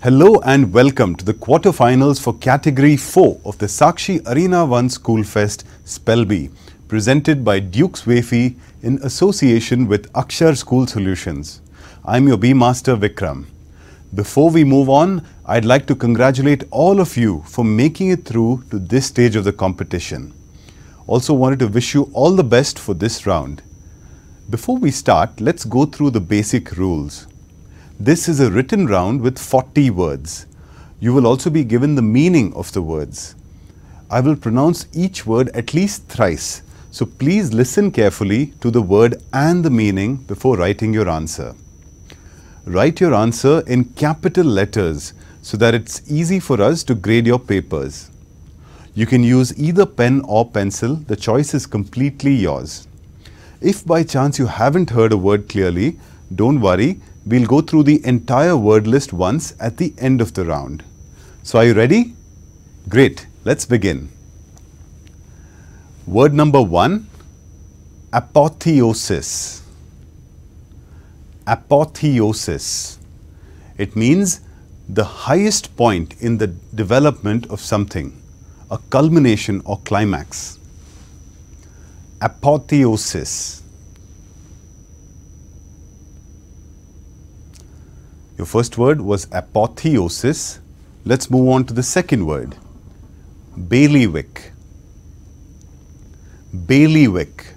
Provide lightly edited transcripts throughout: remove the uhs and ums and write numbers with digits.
Hello and welcome to the quarterfinals for Category 4 of the Sakshi Arena 1 School Fest Spell Bee, presented by Duke's Wafy in association with Akshar School Solutions. I'm your Bee Master Vikram. Before we move on, I'd like to congratulate all of you for making it through to this stage of the competition. Also wanted to wish you all the best for this round. Before we start, let's go through the basic rules. This is a written round with 40 words. You will also be given the meaning of the words. I will pronounce each word at least thrice, so please listen carefully to the word and the meaning before writing your answer. Write your answer in capital letters so that it's easy for us to grade your papers. You can use either pen or pencil. The choice is completely yours. If by chance you haven't heard a word clearly, don't worry. We'll go through the entire word list once at the end of the round. So are you ready? Great, let's begin. Word number 1, apotheosis. Apotheosis. It means the highest point in the development of something, a culmination or climax. Apotheosis. Your first word was apotheosis. Let's move on to the second word. Bailiwick. Bailiwick.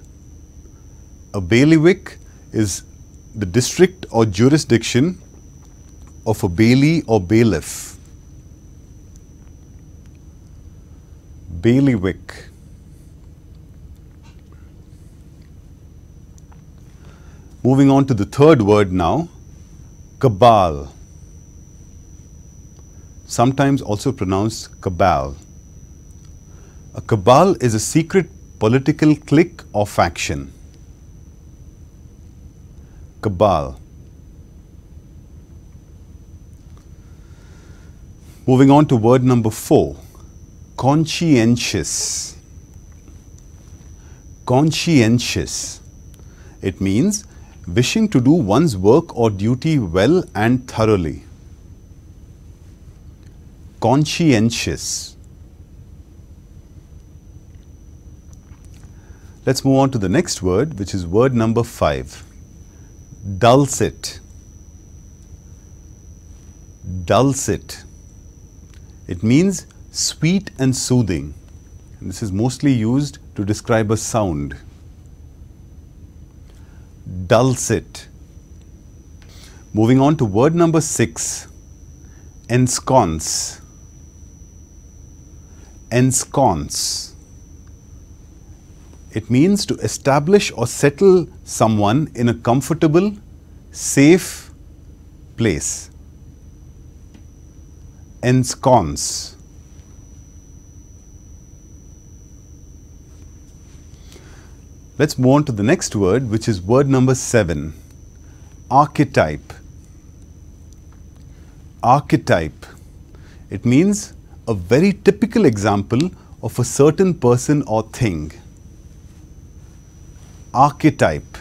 A bailiwick is the district or jurisdiction of a bailey or bailiff. Bailiwick. Moving on to the third word now. Cabal, sometimes also pronounced cabal. A cabal is a secret political clique or faction. Cabal. Moving on to word number 4, conscientious. Conscientious. It means wishing to do one's work or duty well and thoroughly. Conscientious. Let's move on to the next word, which is word number 5. Dulcet. Dulcet. It means sweet and soothing. And this is mostly used to describe a sound. Dulcet. Moving on to word number 6, ensconce. Ensconce. It means to establish or settle someone in a comfortable, safe place. Ensconce. Let's move on to the next word, which is word number 7, archetype. Archetype. It means a very typical example of a certain person or thing. Archetype.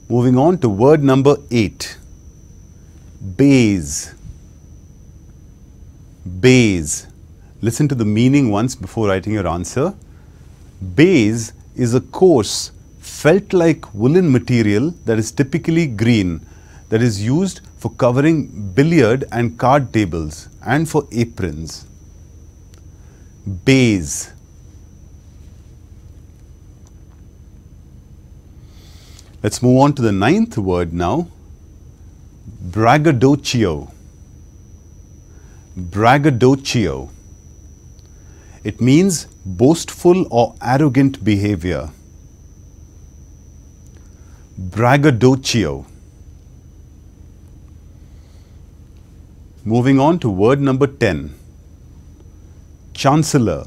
Moving on to word number 8, base. Base. Listen to the meaning once before writing your answer. Base is a coarse, felt-like woolen material that is typically green, that is used for covering billiard and card tables and for aprons. Base. Let's move on to the 9th word now. Braggadocio. Braggadocio. It means boastful or arrogant behavior. Braggadocio. Moving on to word number 10, chancellor.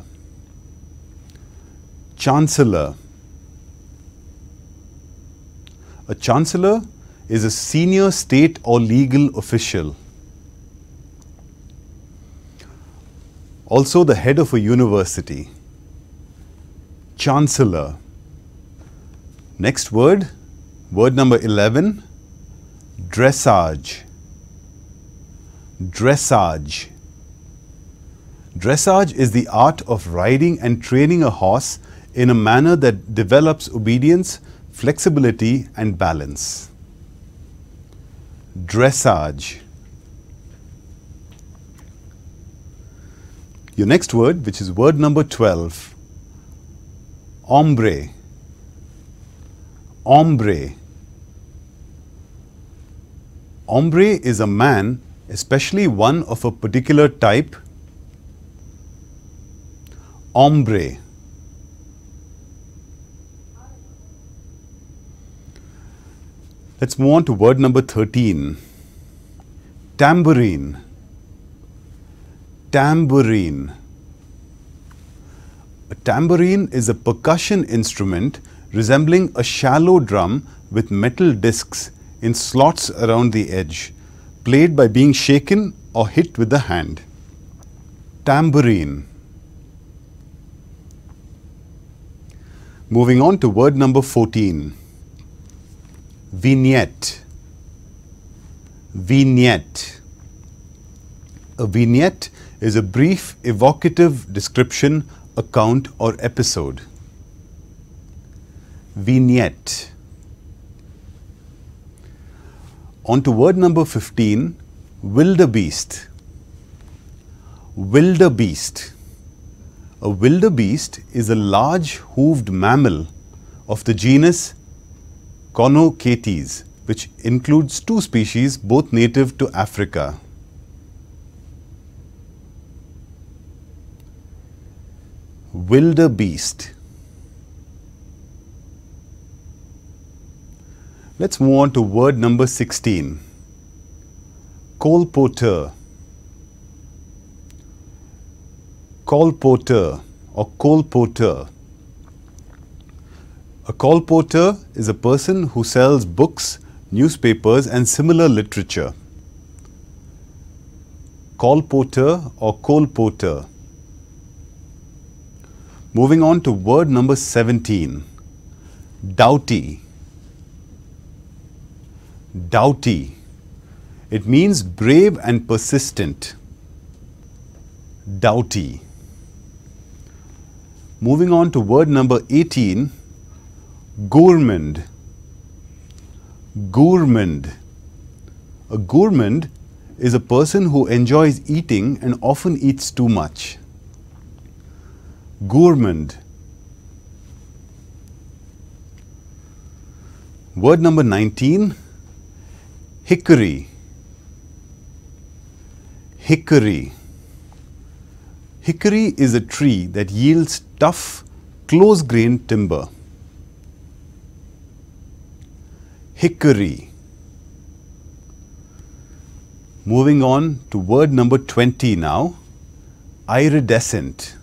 Chancellor. A chancellor is a senior state or legal official. Also the head of a university. Chancellor. Next word, word number 11, dressage, dressage. Dressage is the art of riding and training a horse in a manner that develops obedience, flexibility and balance. Dressage. Your next word, which is word number 12, hombre, hombre. Hombre is a man, especially one of a particular type. Hombre. Let's move on to word number 13. Tambourine. Tambourine. A tambourine is a percussion instrument resembling a shallow drum with metal discs in slots around the edge, played by being shaken or hit with the hand. Tambourine. Moving on to word number 14. Vignette. Vignette. A vignette is a brief, evocative description, account or episode. Vignette. On to word number 15, wildebeest. Wildebeest. A wildebeest is a large hooved mammal of the genus Conscientious, which includes 2 species, both native to Africa. Wildebeest. Let's move on to word number 16. Colporteur. Colporteur or colporteur. A colporteur is a person who sells books, newspapers and similar literature. Colporteur or colporteur. Moving on to word number 17. Doughty. Doughty. It means brave and persistent. Doughty. Moving on to word number 18. Gourmand. Gourmand. A gourmand is a person who enjoys eating and often eats too much. Gourmand. Word number 19. Hickory. Hickory. Hickory is a tree that yields tough, close-grained timber. Hickory. Moving on to word number 20 now. Iridescent.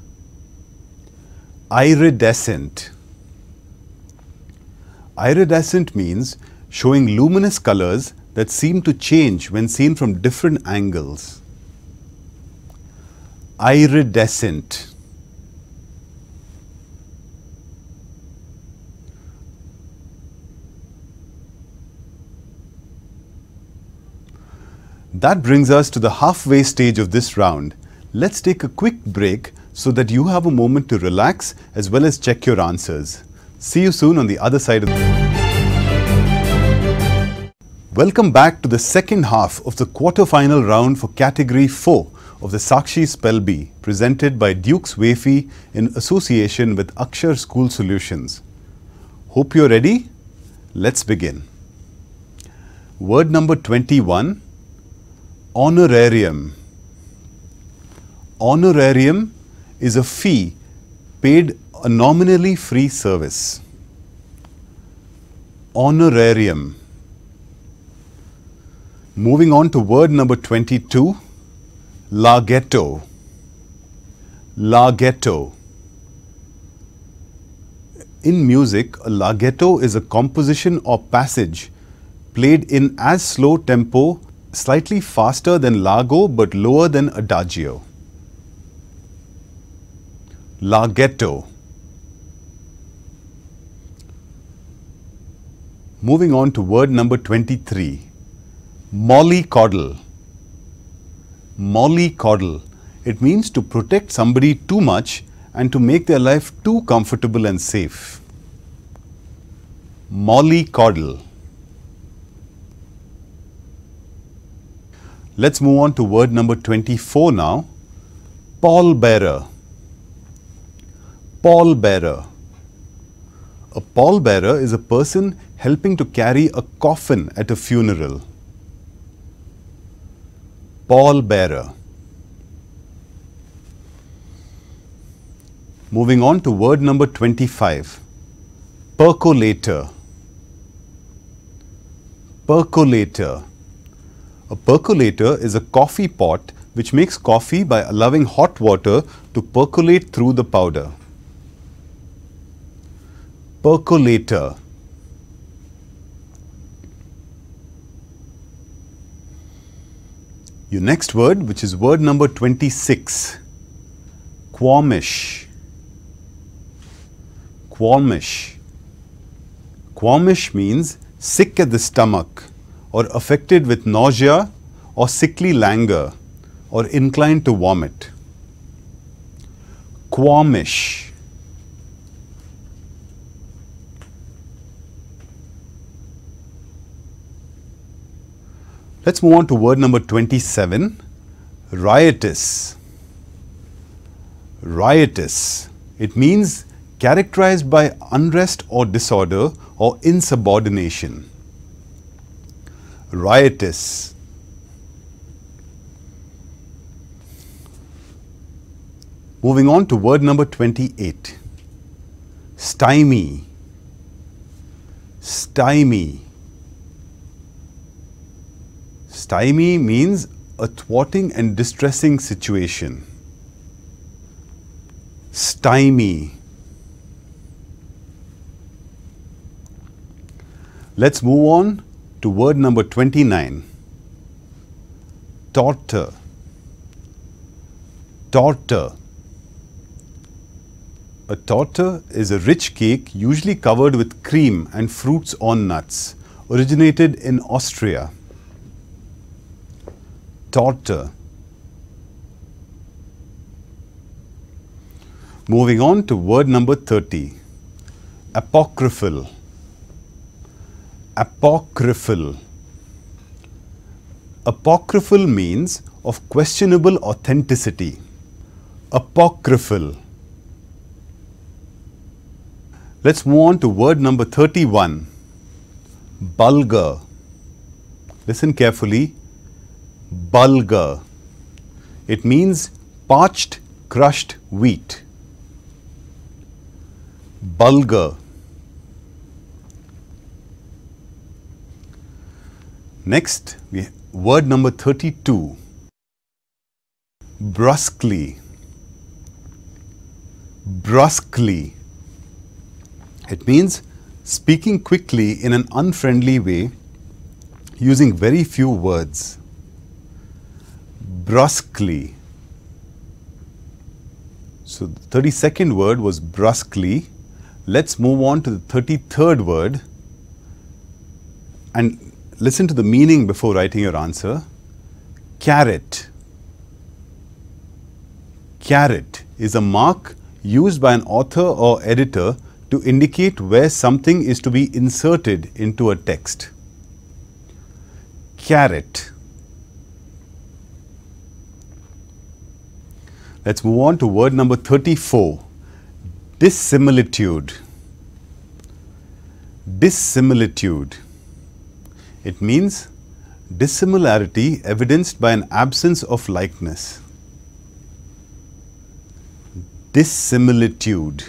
Iridescent. Iridescent means showing luminous colors that seem to change when seen from different angles. Iridescent. That brings us to the halfway stage of this round. Let's take a quick break so that you have a moment to relax as well as check your answers. See you soon on the other side of the... Welcome back to the second half of the quarter-final round for Category 4 of the Sakshi Spell Bee, presented by Duke's Wafy in association with Akshar School Solutions. Hope you're ready. Let's begin. Word number 21. Honorarium. Honorarium is a fee paid a nominally free service. Honorarium. Moving on to word number 22. Larghetto. Larghetto. In music, a larghetto is a composition or passage played in as slow tempo, slightly faster than largo but lower than adagio. Larghetto. Moving on to word number 23. Mollycoddle. Mollycoddle. It means to protect somebody too much and to make their life too comfortable and safe. Mollycoddle. Let's move on to word number 24 now. Pallbearer. Pallbearer. A pallbearer is a person helping to carry a coffin at a funeral. Pallbearer. Moving on to word number 25. Percolator. Percolator. A percolator is a coffee pot which makes coffee by allowing hot water to percolate through the powder. Percolator. Your next word, which is word number 26. Qualmish. Qualmish. Qualmish means sick at the stomach, or affected with nausea or sickly languor, or inclined to vomit. Qualmish. Let's move on to word number 27. Riotous. Riotous. It means characterized by unrest or disorder or insubordination. Riotous. Moving on to word number 28. Stymie. Stymie. Stymie means a thwarting and distressing situation. Stymie. Let's move on to word number 29. Torter. Torter. A torter is a rich cake usually covered with cream and fruits or nuts, originated in Austria. Torter. Moving on to word number 30. Apocryphal. Apocryphal. Apocryphal means of questionable authenticity. Apocryphal. Let's move on to word number 31. Bulgur. Listen carefully. Bulgur. It means parched, crushed wheat. Bulgur. Next, word number 32. Brusquely. Brusquely. It means speaking quickly in an unfriendly way, using very few words. Brusquely. So the 32nd word was brusquely. Let's move on to the 33rd word and listen to the meaning before writing your answer. Caret. Caret is a mark used by an author or editor to indicate where something is to be inserted into a text. Caret. Let's move on to word number 34. Dissimilitude. Dissimilitude. It means dissimilarity evidenced by an absence of likeness. Dissimilitude.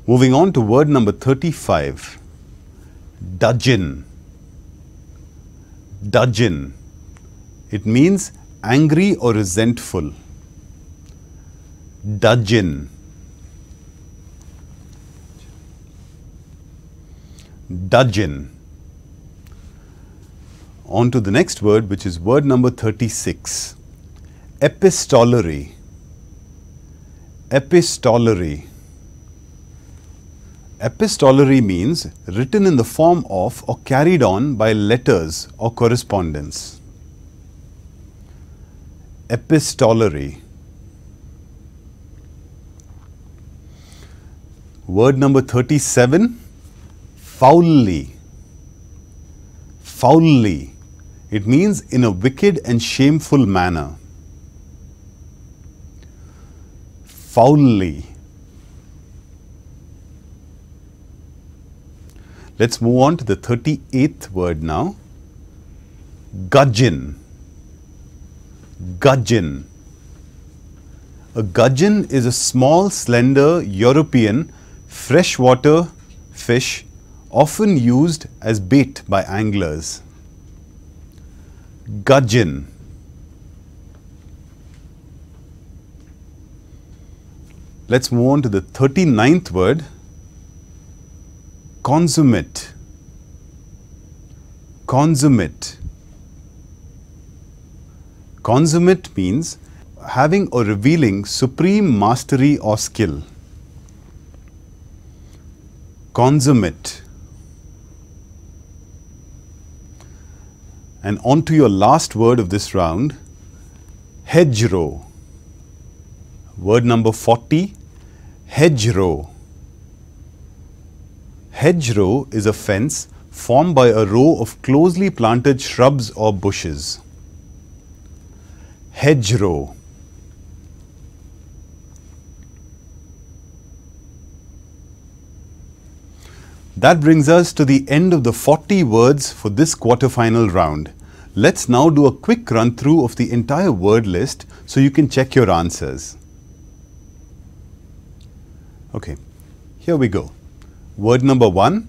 Moving on to word number 35. Dudgeon. Dudgeon. It means angry or resentful. Dudgeon. Dudgeon. On to the next word, which is word number 36. Epistolary. Epistolary. Epistolary means written in the form of or carried on by letters or correspondence. Epistolary. Word number 37, foully. Foully. It means in a wicked and shameful manner. Foully. Let's move on to the 38th word now. Gudgeon. Gudgeon. A gudgeon is a small, slender, European freshwater fish often used as bait by anglers. Gudgeon. Let's move on to the 39th word. Consummate. Consummate. Consummate means having or revealing supreme mastery or skill. Consummate. And on to your last word of this round, hedgerow. Word number 40, hedgerow. Hedgerow is a fence formed by a row of closely planted shrubs or bushes. Hedgerow. That brings us to the end of the 40 words for this quarterfinal round. Let's now do a quick run through of the entire word list so you can check your answers. Okay, here we go. Word number 1,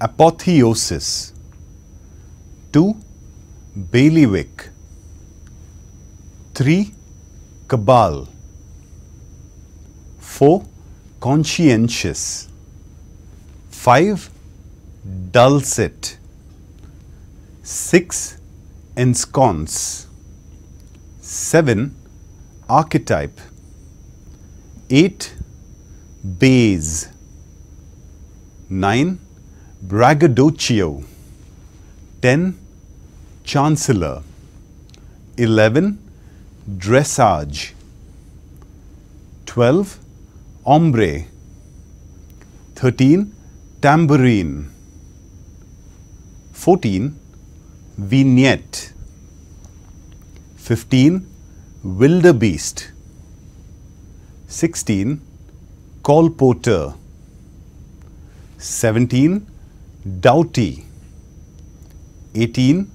apotheosis. 2, bailiwick. 3, cabal. 4, conscientious. 5, dulcet. 6, ensconce. 7, archetype. 8, base. 9, braggadocio. 10, chancellor. 11, dressage. 12, ombre. 13, tambourine. 14, vignette. 15, wildebeest. 16, colporteur. 17, doughty. 18,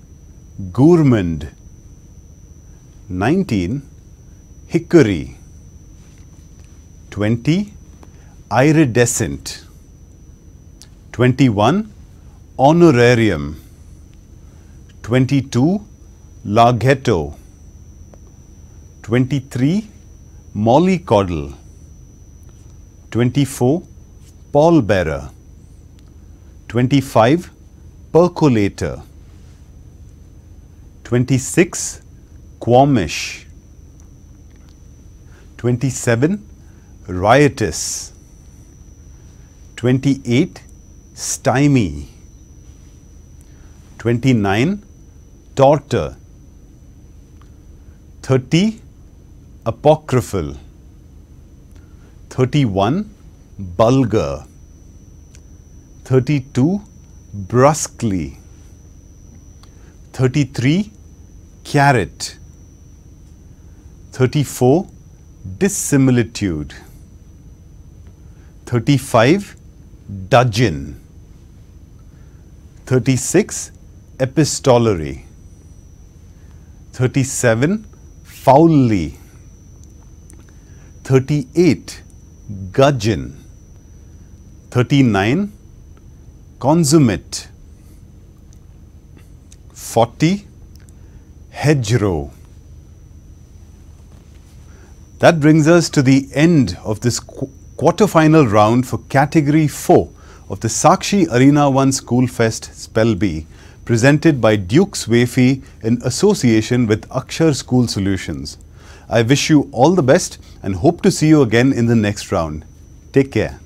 gourmand. 19, hickory. 20, iridescent. 21, honorarium. 22, larghetto. 23, mollycoddle. 24, pallbearer. 25, percolator. 26, qualmish. 27, riotous. 28, stymie. 29, tortor. 30, apocryphal. 31, bulgar. 32, brusquely. 33, carrot. 34, dissimilitude. 35, dudgeon. 36, epistolary. 37, foully. 38, gudgeon. 39, consummate. 40, hedgerow. That brings us to the end of this quarterfinal round for Category 4 of the Sakshi Arena 1 School Fest Spell Bee, presented by Duke's Wafy in association with Akshar School Solutions. I wish you all the best and hope to see you again in the next round. Take care.